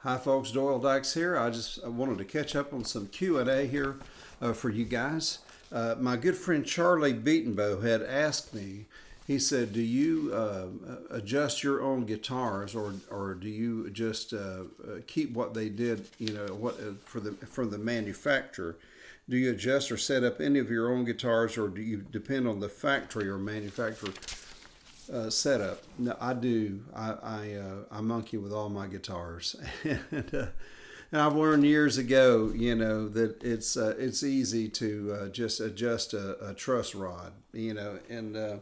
Hi, folks. Doyle Dykes here. I wanted to catch up on some Q&A here for you guys. My good friend Charlie Beatonbow had asked me. He said, "Do you adjust your own guitars, or do you just keep what they did? You know, what from the manufacturer? Do you adjust or set up any of your own guitars, or do you depend on the factory or manufacturer setup?" No, I do. I monkey with all my guitars, and I've learned years ago, that it's easy to just adjust a truss rod, and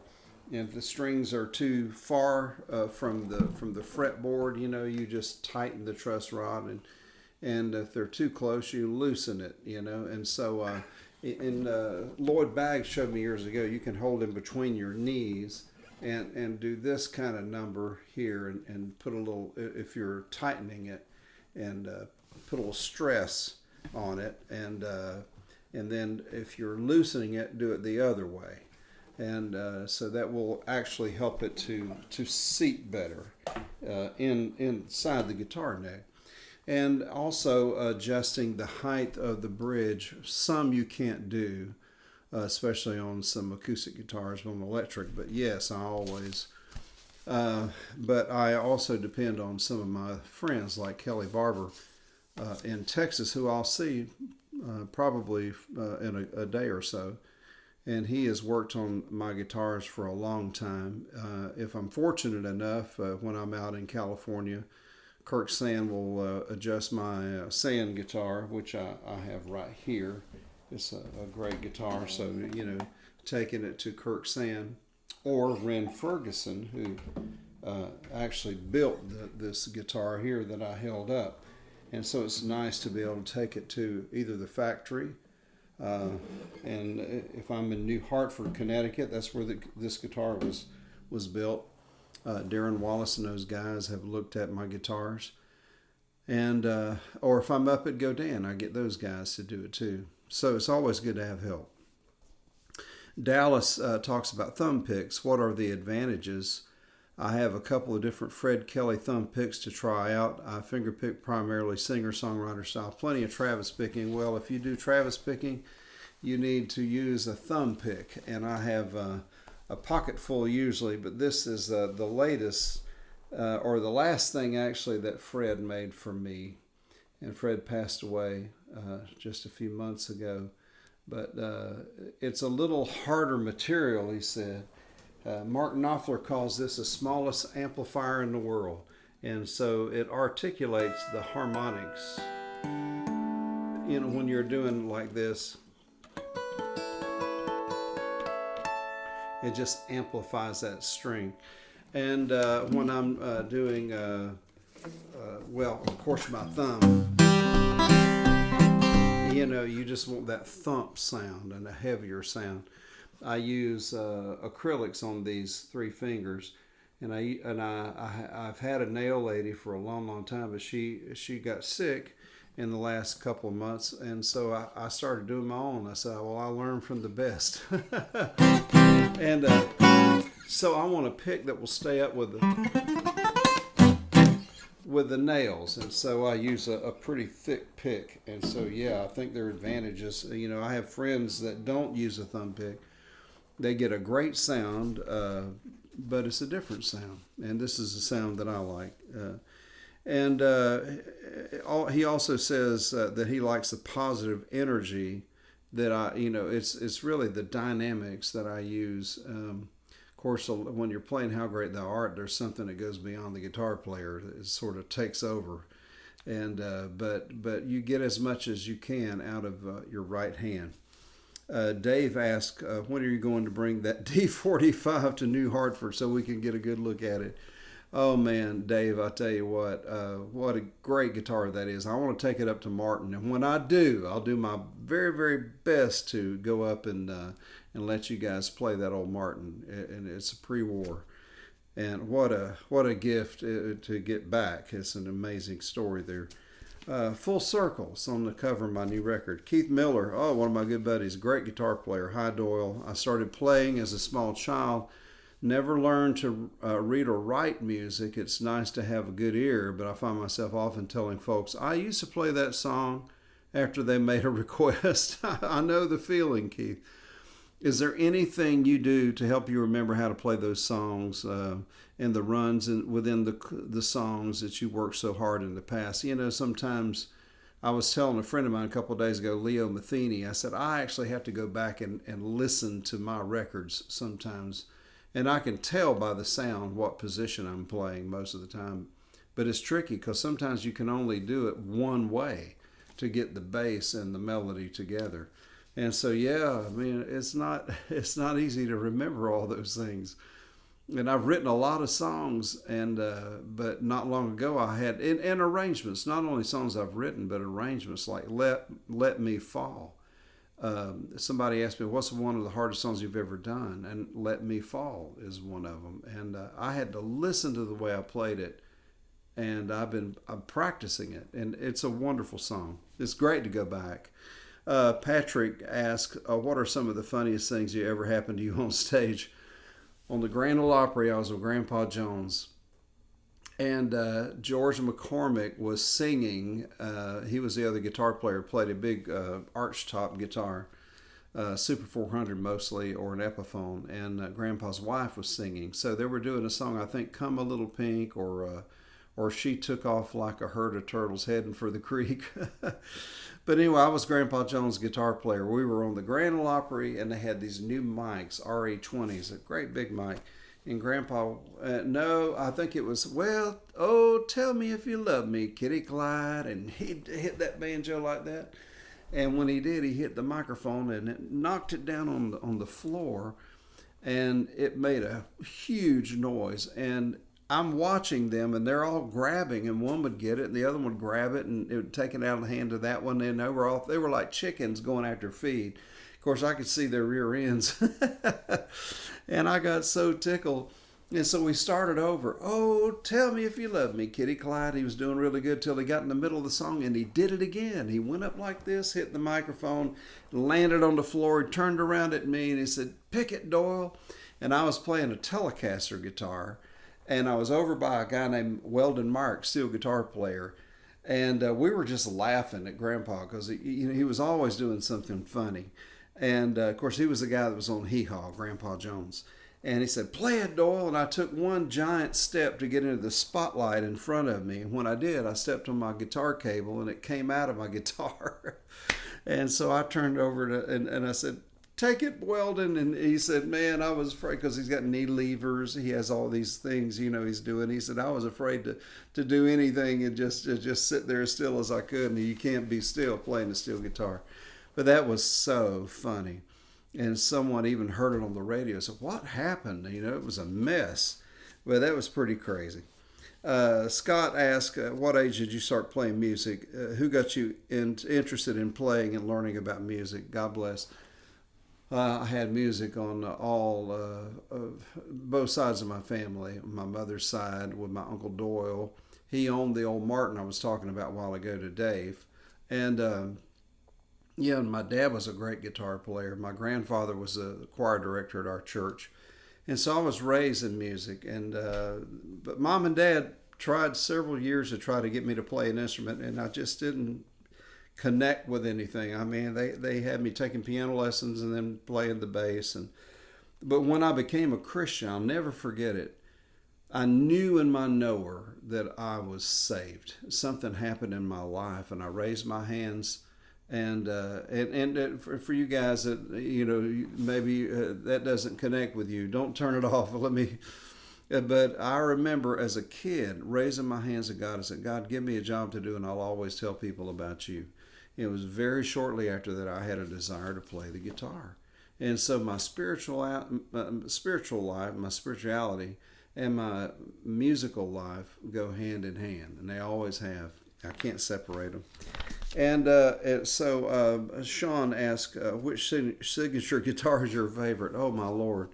if the strings are too far from the fretboard, you just tighten the truss rod, and if they're too close, you loosen it, and so. Lloyd Baggs showed me years ago, you can hold them between your knees and do this kind of number here, and put a little, if you're tightening it, and put a little stress on it, and then if you're loosening it, do it the other way, and so that will actually help it to seat better inside the guitar neck. And also adjusting the height of the bridge. Some you can't do, especially on some acoustic guitars on electric. But yes, I always. But I also depend on some of my friends like Kelly Barber in Texas, who I'll see probably in a day or so. And he has worked on my guitars for a long time. If I'm fortunate enough, when I'm out in California, Kirk Sand will adjust my Sand guitar, which I have right here. It's a great guitar, so taking it to Kirk Sand or Ren Ferguson, who actually built this guitar here that I held up, and so it's nice to be able to take it to either the factory, and if I'm in New Hartford, Connecticut, that's where this guitar was built. Darren Wallace and those guys have looked at my guitars, and or if I'm up at Godin, I get those guys to do it too. So it's always good to have help. Dallas talks about thumb picks. What are the advantages? I have a couple of different Fred Kelly thumb picks to try out. I finger pick primarily singer-songwriter style. Plenty of Travis picking. Well, if you do Travis picking, you need to use a thumb pick, and I have a pocket full usually, but this is the latest or the last thing actually that Fred made for me, and Fred passed away just a few months ago, but it's a little harder material, he said. Mark Knopfler calls this the smallest amplifier in the world, and so it articulates the harmonics, when you're doing like this. It just amplifies that string. And when I'm doing, well, of course, my thumb, you just want that thump sound and a heavier sound. I use acrylics on these three fingers, and I've had a nail lady for a long, long time, but she got sick in the last couple of months, and so I started doing my own. I said, well, I learned from the best. And so I want a pick that will stay up with the nails, and so I use a pretty thick pick. And so yeah, I think there are advantages. I have friends that don't use a thumb pick. They get a great sound, but it's a different sound, and this is the sound that I like. And he also says that he likes the positive energy that it's really the dynamics that I use. Of course, when you're playing How Great Thou Art, there's something that goes beyond the guitar player. It sort of takes over, and but you get as much as you can out of your right hand. Dave asked, when are you going to bring that D45 to New Hartford so we can get a good look at it? Oh man, Dave, I tell you what a great guitar that is. I want to take it up to Martin, and when I do, I'll do my very, very best to go up and let you guys play that old Martin. And it's a pre-war, and what a gift to get back. It's an amazing story there. Full Circle, it's on the cover of my new record. Keith Miller, one of my good buddies, great guitar player. Hi Doyle. I started playing as a small child. never learned to read or write music. It's nice to have a good ear, but I find myself often telling folks, I used to play that song after they made a request. I know the feeling, Keith. Is there anything you do to help you remember how to play those songs and the runs within the songs that you worked so hard in the past? You know, sometimes I was telling a friend of mine a couple of days ago, Leo Matheny, I said, I actually have to go back and listen to my records sometimes. And I can tell by the sound what position I'm playing most of the time. But it's tricky because sometimes you can only do it one way to get the bass and the melody together. And so, yeah, I mean, it's not easy to remember all those things. And I've written a lot of songs, and but not long ago I had and arrangements. Not only songs I've written, but arrangements like "Let Me Fall." Somebody asked me, "What's one of the hardest songs you've ever done?" And "Let Me Fall" is one of them. And I had to listen to the way I played it, and I'm practicing it, and it's a wonderful song. It's great to go back. Patrick asked, "What are some of the funniest things you ever happened to you on stage?" On the Grand Ole Opry, I was with Grandpa Jones, and George McCormick was singing. He was the other guitar player, played a big archtop guitar, Super 400 mostly, or an Epiphone, and Grandpa's wife was singing. So they were doing a song, I think, "Come a Little Pink," or "She Took Off Like a Herd of Turtles Heading for the Creek." But anyway, I was Grandpa Jones' guitar player. We were on the Grand Ole Opry, and they had these new mics, RE20s, a great big mic. And Grandpa, no, I think it was, "Well, oh, tell me if you love me, Kitty Clyde." And he hit that banjo like that. And when he did, he hit the microphone and it knocked it down on the floor. And it made a huge noise. And I'm watching them, and they're all grabbing, and one would get it, and the other one would grab it, and it would take it out of the hand of that one, and they were like chickens going after feed. Of course, I could see their rear ends, and I got so tickled. And so we started over. "Oh, tell me if you love me, Kitty Clyde." He was doing really good till he got in the middle of the song, and he did it again. He went up like this, hit the microphone, landed on the floor, he turned around at me, and he said, "Pick it, Doyle." And I was playing a Telecaster guitar, and I was over by a guy named Weldon Mark, steel guitar player, and we were just laughing at Grandpa because he was always doing something funny. And of course, he was the guy that was on Hee Haw, Grandpa Jones. And he said, "Play it, Doyle." And I took one giant step to get into the spotlight in front of me. And when I did, I stepped on my guitar cable, and it came out of my guitar. And so I turned over and I said, "Take it, Weldon." And he said, "Man, I was afraid," because he's got knee levers. He has all these things, he's doing. He said, "I was afraid to do anything and just sit there as still as I could." And you can't be still playing a steel guitar. But that was so funny. And someone even heard it on the radio. So what happened? It was a mess. But that was pretty crazy. Scott asked, "What age did you start playing music? Who got you interested in playing and learning about music?" God bless. I had music on both sides of my family. My mother's side with my Uncle Doyle. He owned the old Martin I was talking about a while ago to Dave. And and my dad was a great guitar player. My grandfather was a choir director at our church. And so I was raised in music. And but Mom and Dad tried several years to try to get me to play an instrument, and I just didn't connect with anything. I mean, they had me taking piano lessons and then playing the bass. But when I became a Christian, I'll never forget it. I knew in my knower that I was saved. Something happened in my life, and I raised my hands. And for you guys that maybe that doesn't connect with you, don't turn it off. But I remember as a kid raising my hands to God and said, "God, give me a job to do, and I'll always tell people about you." It was very shortly after that I had a desire to play the guitar. And so my spiritual life, my spirituality, and my musical life go hand in hand, and they always have. I can't separate them. And so Sean asked, "Which signature guitar is your favorite?" Oh, my Lord.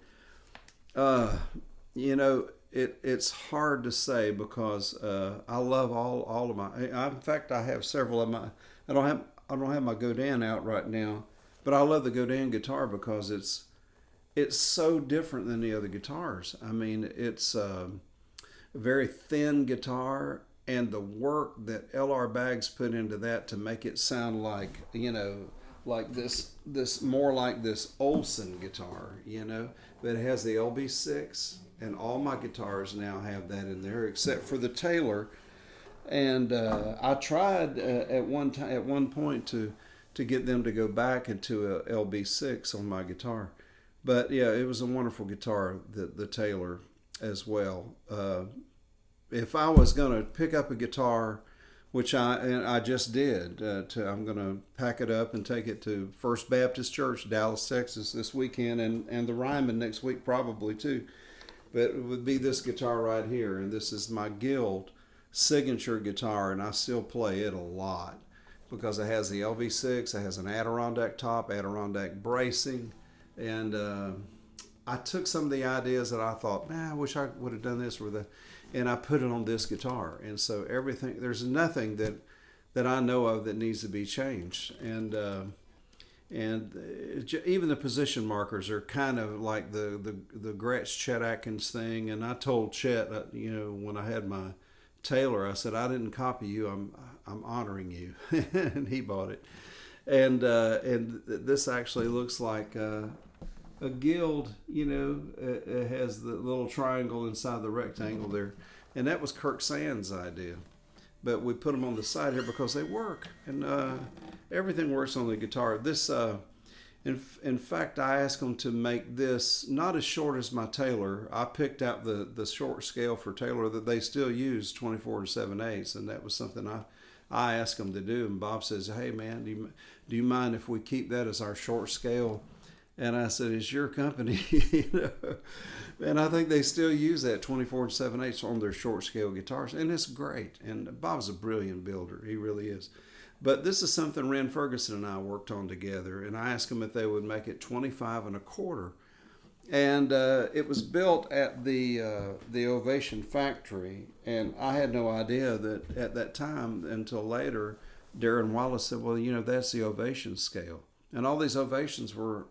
It's hard to say because I love all of my. In fact, I have several of my. I don't have my Godin out right now, but I love the Godin guitar because it's so different than the other guitars. I mean, it's a very thin guitar, and the work that L.R. Baggs put into that to make it sound like, like this more like this Olson guitar, but it has the LB6, and all my guitars now have that in there except for the Taylor. And I tried at one point to get them to go back into a LB6 on my guitar, but yeah, it was a wonderful guitar, the Taylor as well. If I was going to pick up a guitar, which I just did, I'm going to pack it up and take it to First Baptist Church, Dallas, Texas, this weekend, and the Ryman next week probably too. But it would be this guitar right here, and this is my Guild signature guitar, and I still play it a lot because it has the LB6, it has an Adirondack top, Adirondack bracing, and I took some of the ideas that I thought, man, I wish I would have done this with and I put it on this guitar. And so everything, there's nothing that I know of that needs to be changed. And even the position markers are kind of like the Gretsch Chet Atkins thing. And I told Chet, when I had my Taylor, I said, I didn't copy you, I'm honoring you. And he bought it. And this actually looks like a Guild, it has the little triangle inside the rectangle there, and that was Kirk Sands' idea. But we put them on the side here because they work, and everything works on the guitar. This, in fact, I asked them to make this not as short as my Taylor. I picked out the short scale for Taylor that they still use, 24 and 7/8, and that was something I asked them to do. And Bob says, "Hey man, do you mind if we keep that as our short scale?" And I said, "It's your company," And I think they still use that 24 and 7/8 on their short scale guitars, and it's great. And Bob's a brilliant builder, he really is. But this is something Ren Ferguson and I worked on together, and I asked them if they would make it 25 1/4. And it was built at the Ovation factory, and I had no idea that at that time until later. Darren Wallace said, "Well, that's the Ovation scale," and all these Ovations were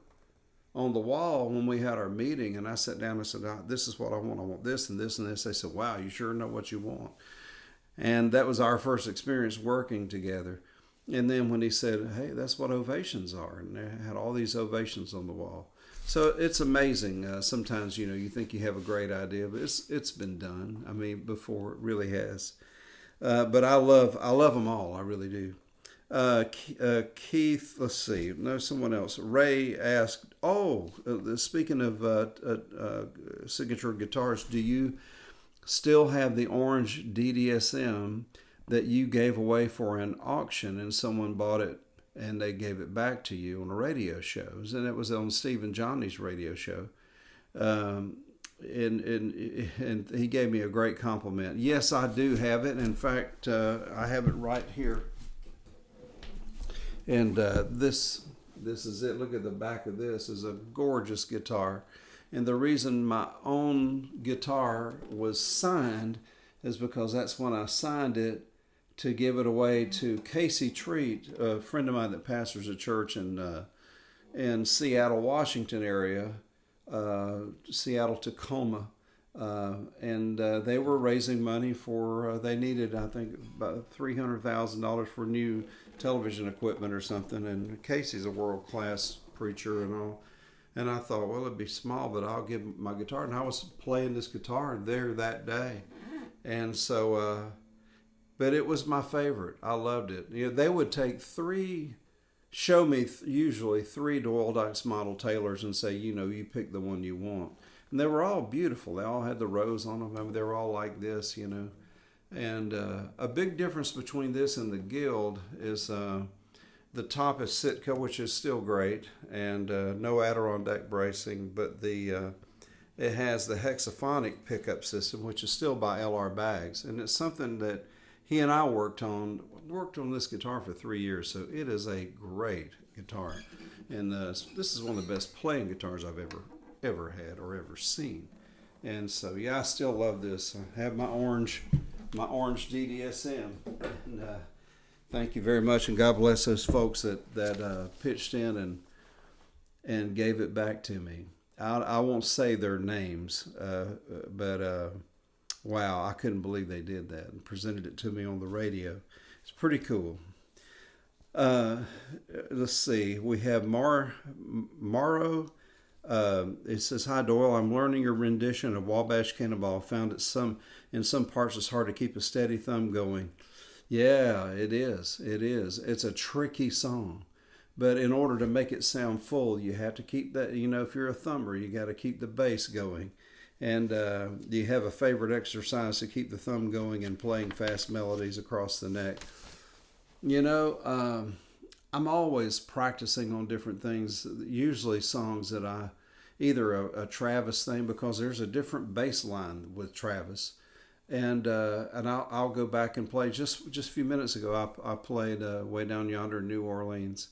on the wall when we had our meeting, and I sat down and said, "This is what I want. I want this and this and this." They said, "Wow, you sure know what you want." And that was our first experience working together. And then when he said, "Hey, that's what Ovations are," and they had all these Ovations on the wall. So it's amazing. Sometimes, you think you have a great idea, but it's been done. I mean, before, it really has. But I love them all. I really do. Keith, let's see. No, someone else. Ray asked, speaking of signature guitars, do you still have the orange DDSM that you gave away for an auction and someone bought it and they gave it back to you on a radio show? And it was on Steve and Johnny's radio show. And he gave me a great compliment. Yes, I do have it. In fact, I have it right here. And this is it. Look at the back of this. Is a gorgeous guitar. And the reason my own guitar was signed is because that's when I signed it to give it away to Casey Treat, a friend of mine that pastors a church in Seattle, Washington area, Seattle, Tacoma. And they were raising money for, they needed, I think, about $300,000 for new television equipment or something. And Casey's a world-class preacher and all. And I thought, well, it'd be small, but I'll give my guitar. And I was playing this guitar there that day. And so, but it was my favorite. I loved it. They would take show me usually three Doyle Dykes model Taylors and say, you pick the one you want. And they were all beautiful. They all had the rose on them. I mean, they were all like this, And a big difference between this and the Guild is the top is Sitka, which is still great, and no Adirondack bracing, but it has the hexaphonic pickup system, which is still by L.R. Baggs, and it's something that he and I worked on this guitar for 3 years, so it is a great guitar, and this is one of the best playing guitars I've ever had or ever seen, and so yeah, I still love this. I have my orange DDSM, and thank you very much, and God bless those folks that pitched in and gave it back to me. I won't say their names, but wow, I couldn't believe they did that and presented it to me on the radio. It's pretty cool. Uh, let's see. We have Morrow. It says, "Hi Doyle. I'm learning your rendition of Wabash Cannonball. Found it some in some parts it's hard to keep a steady thumb going." Yeah, it is. It is. It's a tricky song, but in order to make it sound full, you have to keep that. You know, if you're a thumber, you got to keep the bass going. And do you have a favorite exercise to keep the thumb going and playing fast melodies across the neck? You know, I'm always practicing on different things. Usually songs that I either a Travis thing because there's a different bass line with Travis, and I'll go back and play. Just a few minutes ago, I played Way Down Yonder in New Orleans,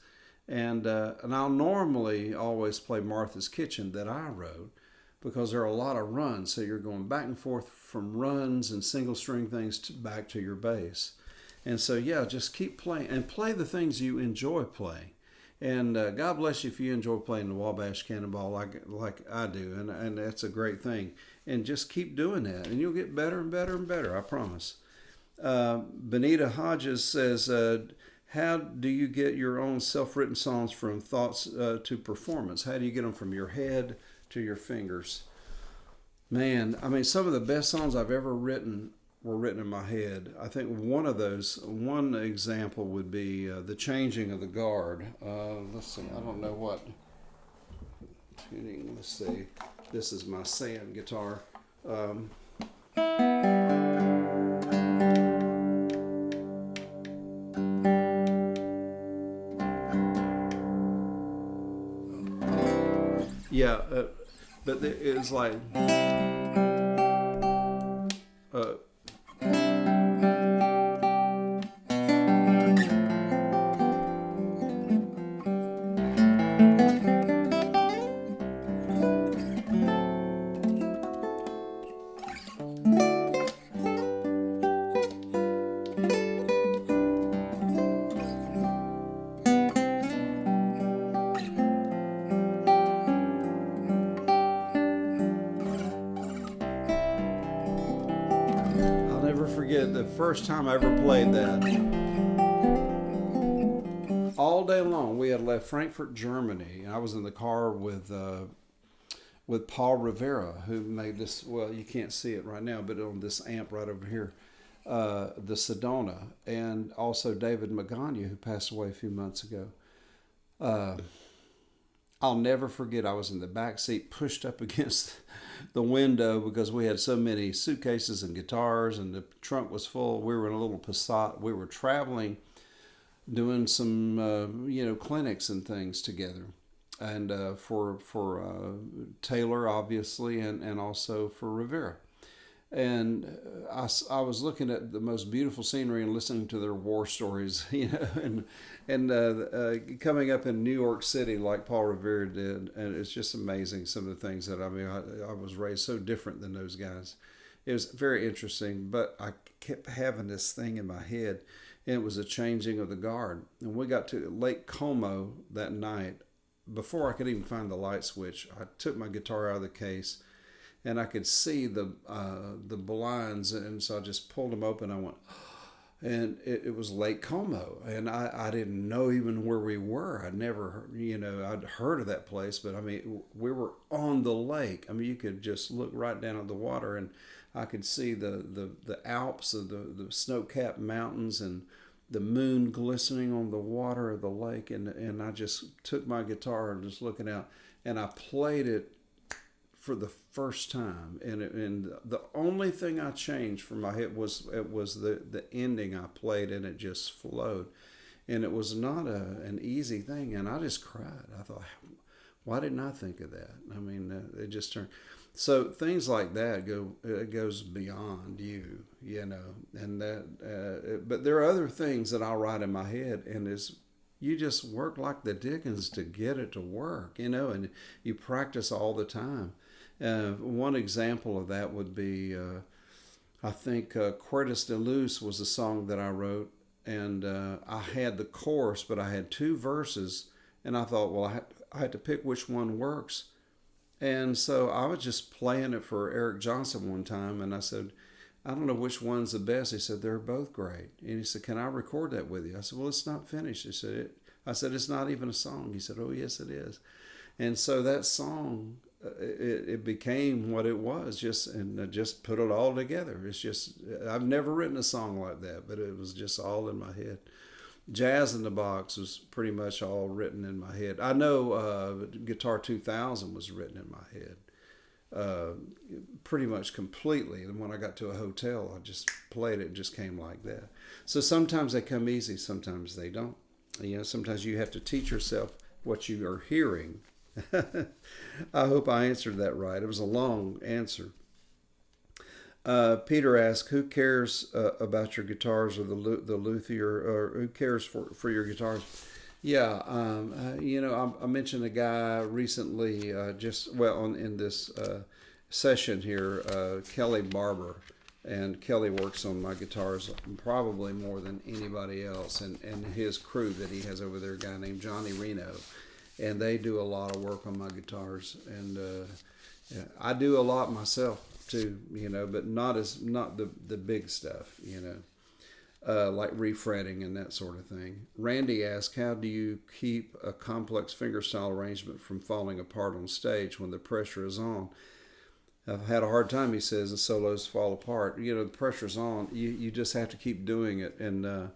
and I'll normally always play Martha's Kitchen that I wrote because there are a lot of runs, so you're going back and forth from runs and single string things back to your bass. And so, yeah, just keep playing and play the things you enjoy playing. And God bless you if you enjoy playing the Wabash Cannonball like I do, and that's a great thing. And just keep doing that, and you'll get better and better and better. I promise. Benita Hodges says, "How do you get your own self-written songs from thoughts to performance? How do you get them from your head to your fingers?" Man, I mean, some of the best songs I've ever written were written in my head. I think one example would be The Changing of the Guard. Let's see, I don't know what tuning, let's see. This is my sand guitar. Um, yeah, but it was like, uh, I'll never forget the first time I ever played that. All day long, we had left Frankfurt, Germany, and I was in the car with Paul Rivera, who made this. Well, you can't see it right now, but on this amp right over here, the Sedona, and also David Magana, who passed away a few months ago. Uh, I'll never forget. I was in the back seat, pushed up against the window because we had so many suitcases and guitars, and the trunk was full. We were in a little Passat. We were traveling, doing some clinics and things together, and for Taylor obviously, and also for Rivera. And I was looking at the most beautiful scenery and listening to their war stories, and coming up in New York City like Paul Revere did, and it's just amazing some of the things that I was raised so different than those guys. It was very interesting, but I kept having this thing in my head, and it was a changing of the guard. And we got to Lake Como that night. Before I could even find the light switch, I took my guitar out of the case, and I could see the blinds, and so I just pulled them open. I went, and it was Lake Como, and I didn't know even where we were. I'd never, I'd heard of that place, but I mean, we were on the lake. I mean, you could just look right down at the water, and I could see the Alps, the snow-capped mountains, and the moon glistening on the water of the lake, and I just took my guitar and just looking out, and I played it for the first time, and the only thing I changed from my head was the ending I played, and it just flowed, and it was not an easy thing, and I just cried. I thought, why didn't I think of that? I mean, it just turned. So things like that it goes beyond and that. But there are other things that I'll write in my head, and you just work like the Dickens to get it to work, and you practice all the time. One example of that would be, I think, Quertus de Luz was a song that I wrote, and I had the chorus, but I had two verses, and I thought, well, I had to pick which one works. And so I was just playing it for Eric Johnson one time, and I said, I don't know which one's the best. He said, they're both great. And he said, can I record that with you? I said, well, it's not finished. I said, it's not even a song. He said, oh, yes, it is. And so that song, it became what it was, and I just put it all together. It's just, I've never written a song like that, but it was just all in my head. Jazz in the Box was pretty much all written in my head. I know Guitar 2000 was written in my head pretty much completely. And when I got to a hotel, I just played it. It just came like that. So sometimes they come easy, sometimes they don't. Sometimes you have to teach yourself what you are hearing. I hope I answered that right. It was a long answer. Peter asked, who cares about your guitars or the luthier, or who cares for your guitars? Yeah, I mentioned a guy recently, in this session here, Kelly Barber. And Kelly works on my guitars probably more than anybody else, and his crew that he has over there, a guy named Johnny Reno. And they do a lot of work on my guitars. And I do a lot myself too, but not the big stuff, like refretting and that sort of thing. Randy asked, how do you keep a complex fingerstyle arrangement from falling apart on stage when the pressure is on? I've had a hard time, he says, and solos fall apart. The pressure's on. You just have to keep doing it. And,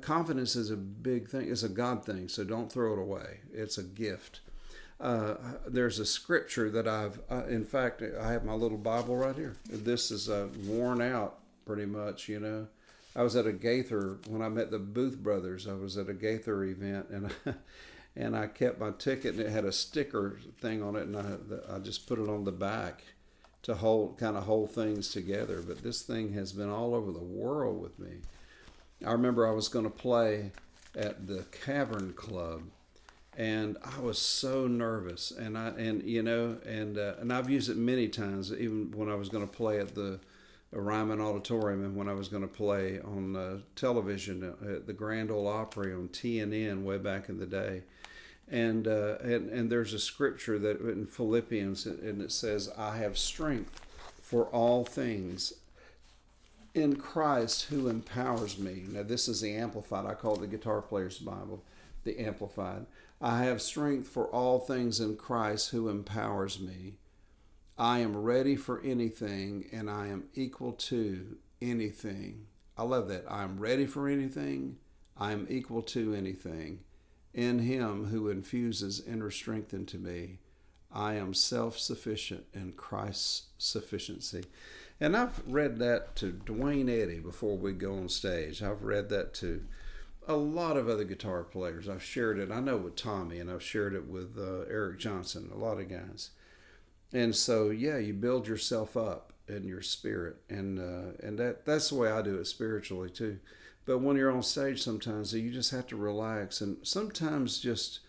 confidence is a big thing. It's a God thing, so don't throw it away. It's a gift. There's a scripture that in fact, I have my little Bible right here. This is worn out pretty much, I was at a Gaither, when I met the Booth brothers, I was at a Gaither event, and I kept my ticket, and it had a sticker thing on it, and I just put it on the back to hold things together. But this thing has been all over the world with me. I remember I was going to play at the Cavern Club, and I was so nervous, and I've used it many times, even when I was going to play at the Ryman Auditorium, and when I was going to play on television at the Grand Ole Opry on TNN way back in the day. And there's a scripture that in Philippians, and it says, I have strength for all things in Christ who empowers me. Now this is the Amplified. I call it the Guitar Player's Bible, the Amplified. I have strength for all things in Christ who empowers me. I am ready for anything, and I am equal to anything. I love that. I am ready for anything. I am equal to anything. In Him who infuses inner strength into me, I am self-sufficient in Christ's sufficiency. And I've read that to Dwayne Eddy before we go on stage. I've read that to a lot of other guitar players. I've shared it, I know, with Tommy, and I've shared it with Eric Johnson, a lot of guys. And so, yeah, you build yourself up in your spirit, and that's the way I do it spiritually too. But when you're on stage, sometimes you just have to relax, and sometimes just,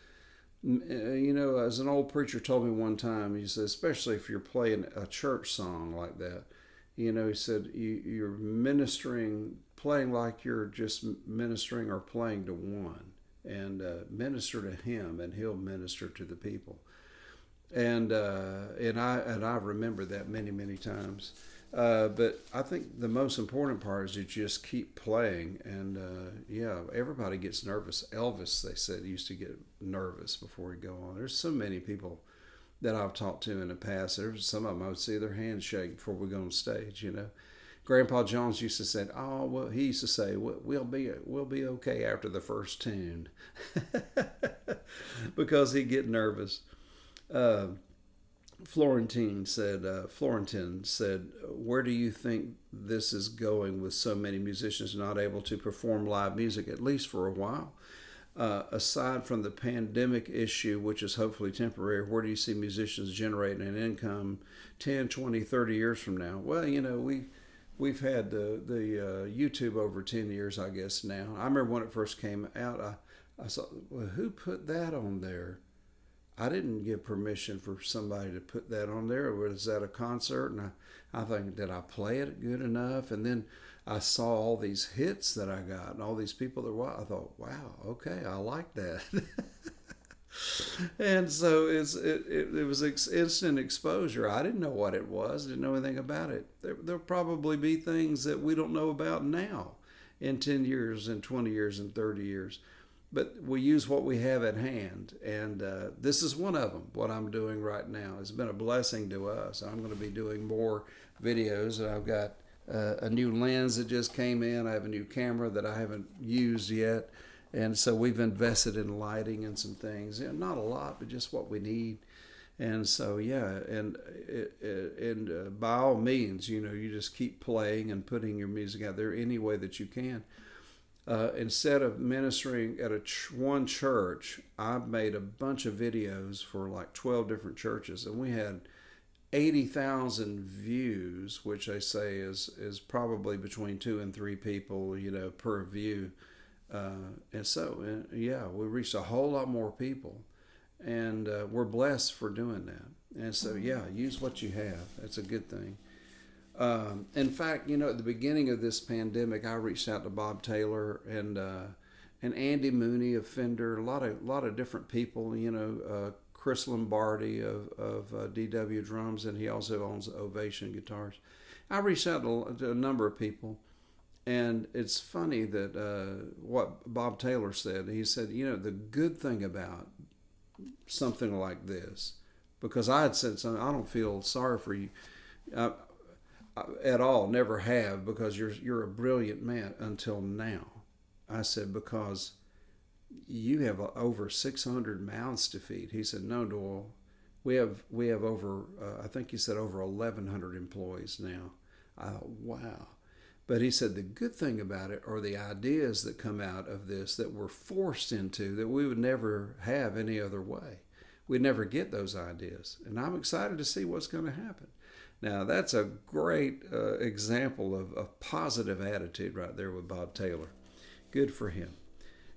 as an old preacher told me one time, he said, especially if you're playing a church song like that, he said, you're ministering, playing like you're just ministering or playing to one, and minister to Him, and He'll minister to the people. And I remember that many times. But I think the most important part is to just keep playing. And everybody gets nervous. Elvis, they said, used to get nervous before he'd go on. There's so many people that I've talked to in the past. There's some of them I would see their hands shake before we go on stage. Grandpa Jones used to say, he used to say, we'll be okay after the first tune, because he'd get nervous. Florentin said, where do you think this is going with so many musicians not able to perform live music, at least for a while? Aside from the pandemic issue, which is hopefully temporary, where do you see musicians generating an income 10, 20, 30 years from now? Well, we've had the YouTube over 10 years, I guess, now. I remember when it first came out, I saw, well, who put that on there? I didn't give permission for somebody to put that on there. Was that a concert? And I think, did I play it good enough? And then I saw all these hits that I got and all these people that were, I thought, wow, okay, I like that. And so it was instant exposure. I didn't know what it was, didn't know anything about it. There'll probably be things that we don't know about now in 10 years and 20 years and 30 years. But we use what we have at hand. And this is one of them, what I'm doing right now. It's been a blessing to us. I'm going to be doing more videos. And I've got a new lens that just came in. I have a new camera that I haven't used yet. And so we've invested in lighting and some things. Not a lot, but just what we need. And so, yeah, and by all means, you just keep playing and putting your music out there any way that you can. Instead of ministering at one church, I've made a bunch of videos for like 12 different churches, and we had 80,000 views, which they say is probably between 2 and 3 people, per view. Yeah, we reached a whole lot more people, and we're blessed for doing that. And so, yeah, use what you have. That's a good thing. In fact, at the beginning of this pandemic, I reached out to Bob Taylor and Andy Mooney of Fender, a lot of different people. Chris Lombardi of DW Drums, and he also owns Ovation Guitars. I reached out to a number of people. And it's funny that what Bob Taylor said, he said, the good thing about something like this, because I had said something, I don't feel sorry for you at all, never have, because you're a brilliant man until now. I said, because you have over 600 mouths to feed. He said, no, Doyle, we have over, I think he said over 1,100 employees now. I thought, wow. But he said the good thing about it are the ideas that come out of this that we're forced into that we would never have any other way. We'd never get those ideas. And I'm excited to see what's going to happen. Now, that's a great example of a positive attitude right there with Bob Taylor. Good for him.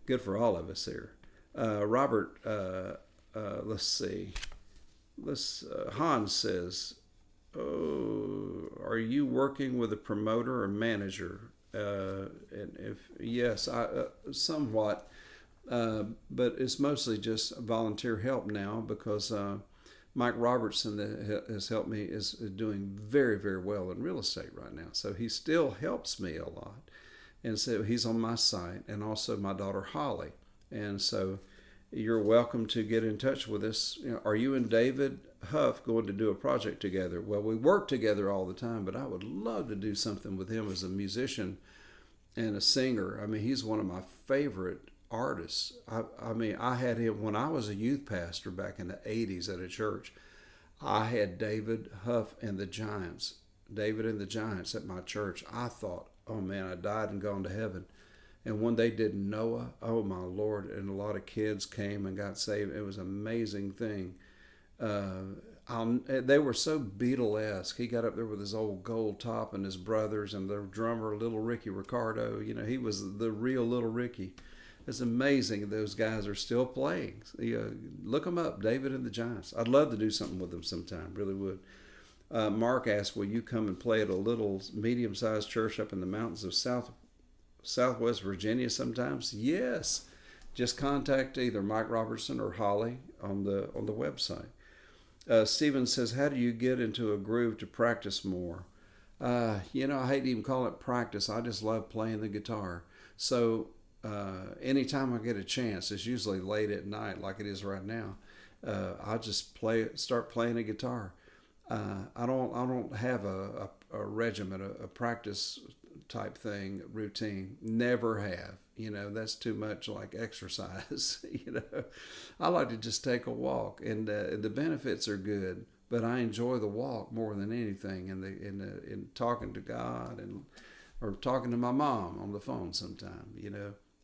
Good for all of us here. Robert, let's see. Hans says, oh, are you working with a promoter or manager? And if yes, I somewhat, but it's mostly just volunteer help now because Mike Robertson that has helped me is doing very, very well in real estate right now. So he still helps me a lot, and so he's on my site, and also my daughter Holly, and so you're welcome to get in touch with us. Are you and David Huff going to do a project together? Well, we work together all the time, but I would love to do something with him as a musician and a singer. I mean, he's one of my favorite artists. I had him when I was a youth pastor back in the 80s at a church. I had David Huff and the Giants, David and the Giants at my church. I thought, oh man, I died and gone to heaven. And when they did Noah, oh my Lord, and a lot of kids came and got saved. It was an amazing thing. They were so Beatle-esque. He got up there with his old gold top and his brothers and the drummer, Little Ricky Ricardo. He was the real Little Ricky. It's amazing those guys are still playing. Look them up, David and the Giants. I'd love to do something with them sometime, really would. Mark asked, will you come and play at a little medium-sized church up in the mountains of Southwest Virginia sometimes? Yes. Just contact either Mike Robertson or Holly on the website. Steven says, how do you get into a groove to practice more? I hate to even call it practice. I just love playing the guitar. So anytime I get a chance, it's usually late at night like it is right now, I'll just start playing a guitar. I don't have a regimen, a practice type thing, routine. Never have. That's too much like exercise. I like to just take a walk, and the benefits are good. But I enjoy the walk more than anything, in talking to God or talking to my mom on the phone sometime.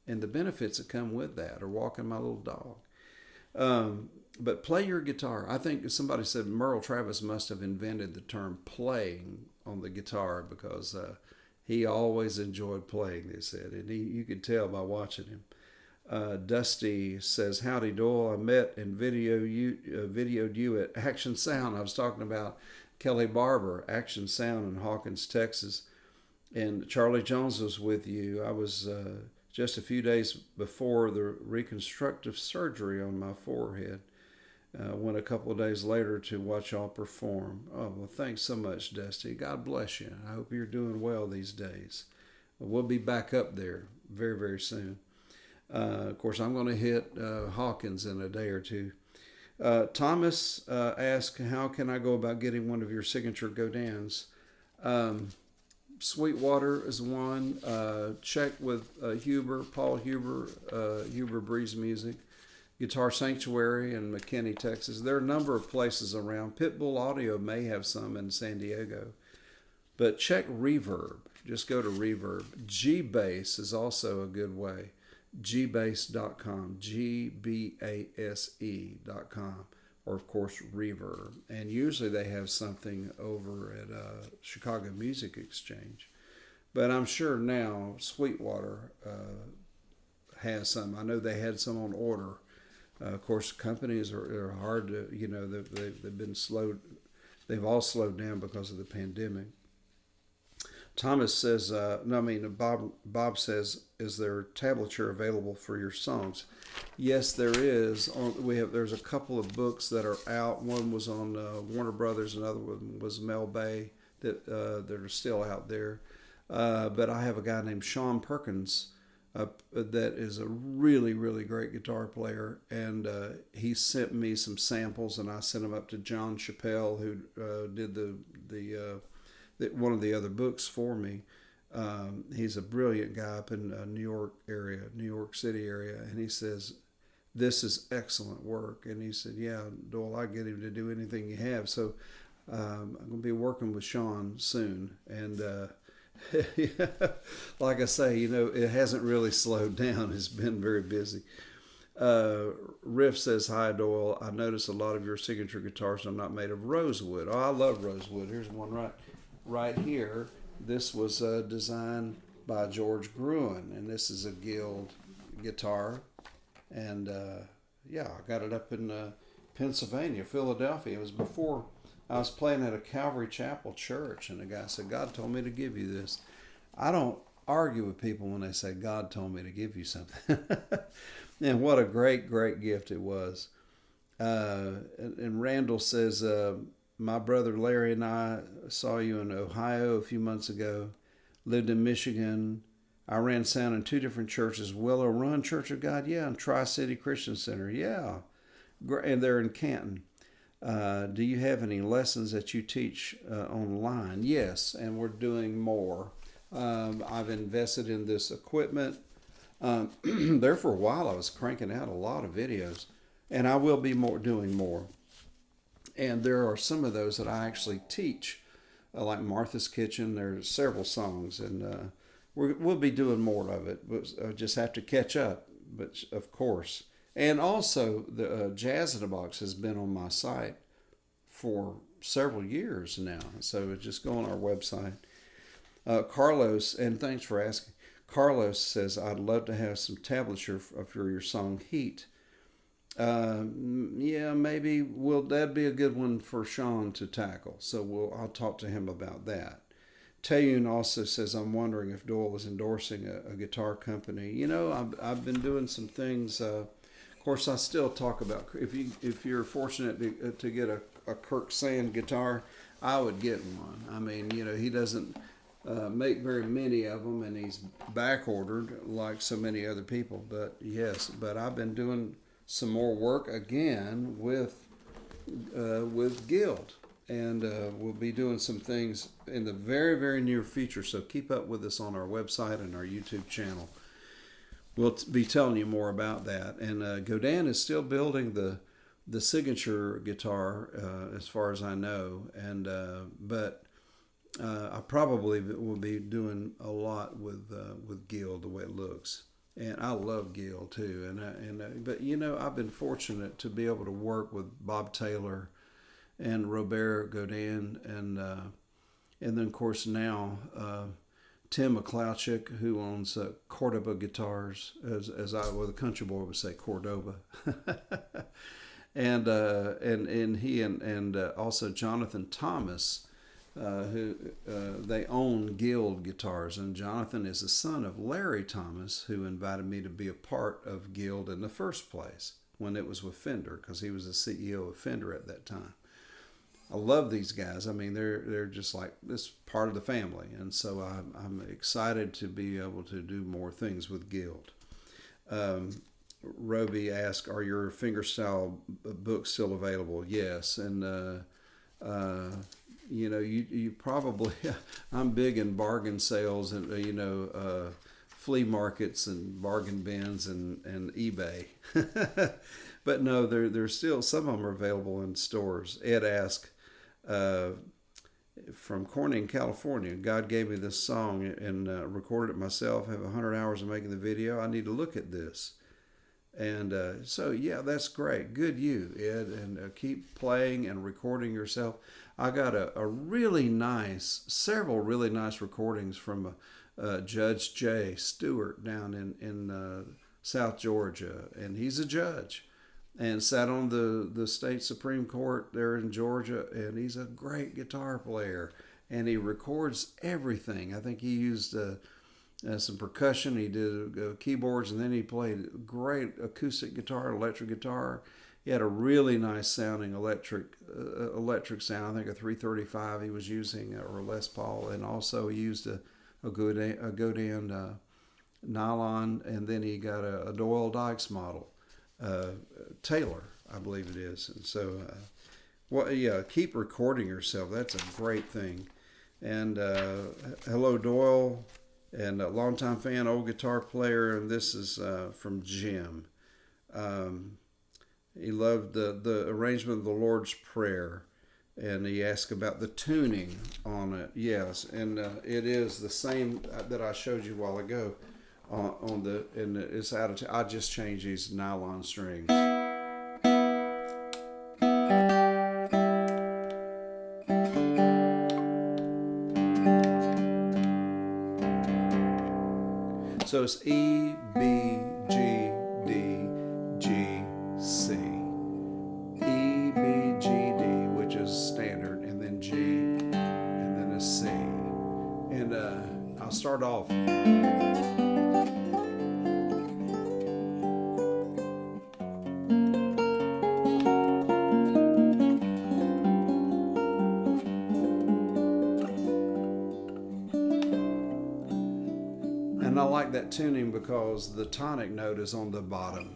And the benefits that come with that, or walking my little dog. But play your guitar. I think somebody said Merle Travis must have invented the term playing on the guitar because he always enjoyed playing, they said. And you could tell by watching him. Dusty says, howdy Doyle, I met and videoed you at Action Sound. I was talking about Kelly Barber, Action Sound in Hawkins, Texas. And Charlie Jones was with you. I was just a few days before the reconstructive surgery on my forehead. Went a couple of days later to watch y'all perform. Oh, well, thanks so much, Dusty. God bless you. I hope you're doing well these days. We'll be back up there very, very soon. Of course, I'm going to hit Hawkins in a day or two. Thomas asked, how can I go about getting one of your signature Godins? Sweetwater is one. Check with Paul Huber Breeze Music. Guitar Sanctuary in McKinney, Texas. There are a number of places around. Pitbull Audio may have some in San Diego. But check Reverb. Just go to Reverb. Gbase is also a good way. Gbase.com. Gbase.com. Or, of course, Reverb. And usually they have something over at Chicago Music Exchange. But I'm sure now Sweetwater has some. I know they had some on order. Of course, companies are hard to, they've been slowed. They've all slowed down because of the pandemic. Thomas says, Bob says, is there tablature available for your songs? Yes, there is. There's a couple of books that are out. One was on Warner Brothers. Another one was Mel Bay that are still out there. But I have a guy named Sean Perkins that is a really, really great guitar player, and he sent me some samples, and I sent them up to John Chappell, who did one of the other books for me. He's a brilliant guy up in New York City area, and he says, this is excellent work. And he said, yeah, Doyle, I get him to do anything you have. So I'm going to be working with Sean soon, and like I say, it hasn't really slowed down. It's been very busy. Riff says, hi, Doyle. I notice a lot of your signature guitars are not made of rosewood. Oh, I love rosewood. Here's one right here. This was designed by George Gruen, and this is a Guild guitar. And I got it up in Pennsylvania, Philadelphia. It was before I was playing at a Calvary Chapel church, and the guy said, God told me to give you this. I don't argue with people when they say, God told me to give you something. And what a great, great gift it was. And Randall says, my brother Larry and I saw you in Ohio a few months ago, lived in Michigan. I ran sound in 2 different churches, Willow Run Church of God, yeah, and Tri-City Christian Center, yeah. And they're in Canton. Do you have any lessons that you teach online? Yes, and we're doing more. I've invested in this equipment. There for a while I was cranking out a lot of videos, and I will be doing more. And there are some of those that I actually teach, like Martha's Kitchen. There's several songs, and we'll be doing more of it. But I just have to catch up, but of course. And also, the Jazz in a Box has been on my site for several years now. So just go on our website. Carlos, and thanks for asking. Carlos says, I'd love to have some tablature for your song Heat. Yeah, maybe that'd be a good one for Sean to tackle. So I'll talk to him about that. Tayun also says, I'm wondering if Doyle is endorsing a guitar company. I've been doing some things. Of course, I still talk about, if you're fortunate to get a Kirk Sand guitar, I would get one. I mean, he doesn't make very many of them, and he's back ordered like so many other people. But yes, I've been doing some more work again with Guild, and we'll be doing some things in the very, very near future. So keep up with us on our website and our YouTube channel. We'll be telling you more about that. And Godin is still building the signature guitar, as far as I know. And but I probably will be doing a lot with Guild the way it looks. And I love Guild too. But I've been fortunate to be able to work with Bob Taylor and Robert Godin, and then of course now Tim McClouchick, who owns Cordoba Guitars, as the country boy would say, Cordoba, and he and also Jonathan Thomas, who they own Guild Guitars, and Jonathan is the son of Larry Thomas, who invited me to be a part of Guild in the first place when it was with Fender, because he was the CEO of Fender at that time. I love these guys. I mean, they're just like this part of the family, and so I'm excited to be able to do more things with Guild. Roby asked, "Are your Fingerstyle books still available?" Yes, and you probably I'm big in bargain sales and flea markets and bargain bins and eBay. But no, there's still some of them are available in stores. Ed asked, from Corning, California, "God gave me this song and recorded it myself. I have 100 hours of making the video. I need to look at this." And so, yeah, that's great. Good you, Ed. And keep playing and recording yourself. I got several really nice recordings from Judge Jay Stewart down in South Georgia. And he's a judge and sat on the state Supreme Court there in Georgia. And he's a great guitar player. And he records everything. I think he used some percussion. He did keyboards, and then he played great acoustic guitar, electric guitar. He had a really nice sounding electric sound. I think a 335 he was using, or Les Paul, and also he used a Godin nylon, and then he got a Doyle Dykes model, Taylor, I believe it is. And so, keep recording yourself. That's a great thing. And hello, Doyle. And a longtime fan, old guitar player, and this is from Jim. He loved the arrangement of the Lord's Prayer, and he asked about the tuning on it. Yes, and it is the same that I showed you a while ago. And it's out of. I just changed these nylon strings. So it's E, B, G, D, G, C. E, B, G, D, which is standard, and then G, and then a C. And I'll start off. And I like that tuning because the tonic note is on the bottom.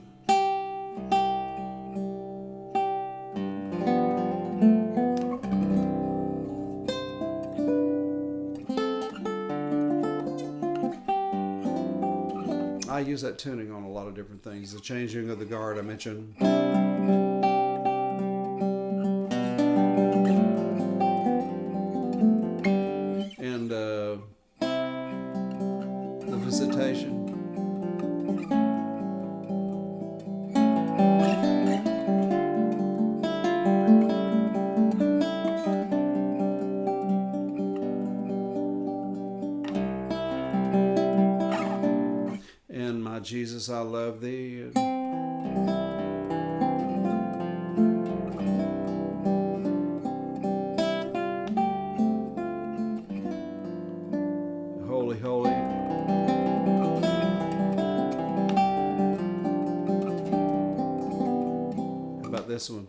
I use that tuning on a lot of different things. The changing of the guard I mentioned. And the visitation. And my Jesus, I love thee. Holy, holy. How about this one?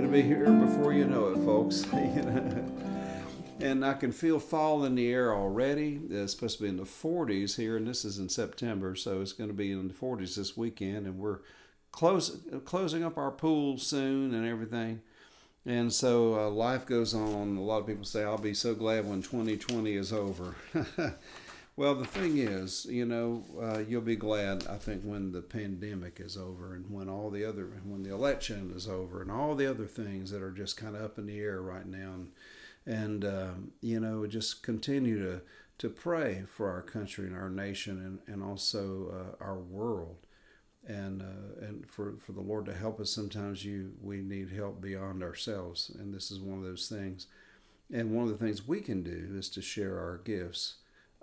Be here before you know it, folks. And I can feel fall in the air already. It's supposed to be in the 40s here, and this is in September, so it's going to be in the 40s this weekend, and we're closing up our pool soon and everything. And so life goes on. A lot of people say, "I'll be so glad when 2020 is over." Well, the thing is, you'll be glad, I think, when the pandemic is over and when when the election is over and all the other things that are just kind of up in the air right now. And just continue to pray for our country and our nation and also our world. and for the Lord to help us. Sometimes we need help beyond ourselves, and this is one of those things. And one of the things we can do is to share our gifts.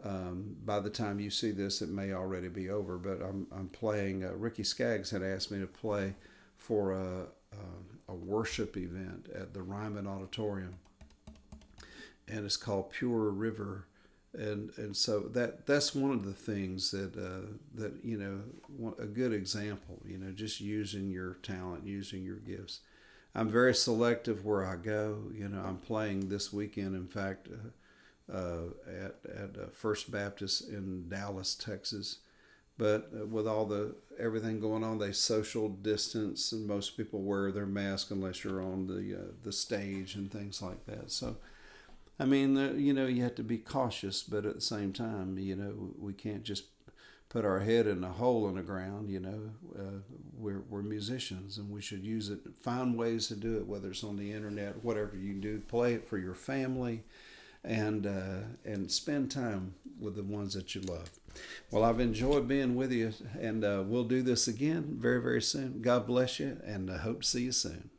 By the time you see this, it may already be over, but I'm playing. Ricky Skaggs had asked me to play for a worship event at the Ryman Auditorium, and it's called Pure River. And so that's one of the things that a good example, just using your talent, using your gifts. I'm very selective where I go. I'm playing this weekend, in fact, at First Baptist in Dallas, Texas. But with everything going on, they social distance, and most people wear their mask unless you're on the stage and things like that. So, I mean, you have to be cautious, but at the same time, we can't just put our head in a hole in the ground. We're musicians, and we should use it. Find ways to do it, whether it's on the internet, whatever you do. Play it for your family, and spend time with the ones that you love. Well, I've enjoyed being with you, and we'll do this again very, very soon. God bless you, and I hope to see you soon.